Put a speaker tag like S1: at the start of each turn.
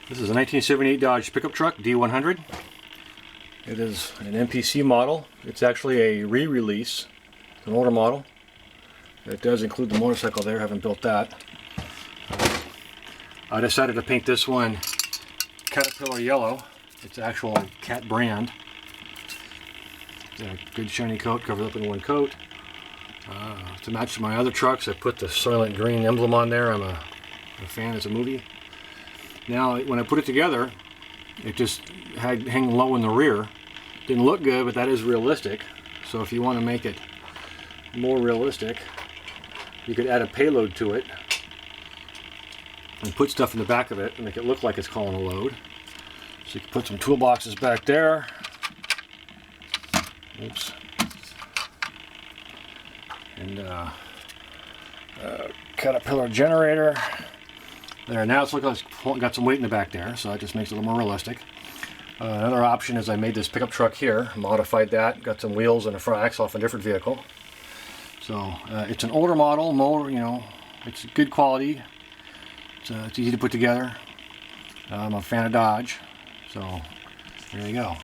S1: This is a 1978 Dodge pickup truck, D100. It is an MPC model. It's actually a re-release. It's an older model. It does include the motorcycle there, haven't built that. I decided to paint this one Caterpillar yellow. It's actual Cat brand. It's a good shiny coat, covered up in one coat. To match my other trucks, I put the Soylent Green emblem on there. I'm a fan, it's a movie. Now, when I put it together, it just had hang low in the rear. Didn't look good, but that is realistic. So if you want to make it more realistic, you could add a payload to it and put stuff in the back of it and make it look like it's calling a load. So you can put some toolboxes back there. Oops. And Caterpillar generator. There, now it's looking like it's got some weight in the back there, so that just makes it a little more realistic. Another option is I made this pickup truck here, modified that, got some wheels and a front axle off a different vehicle. So it's an older model, more, you know, it's good quality. It's easy to put together. I'm a fan of Dodge, so there you go.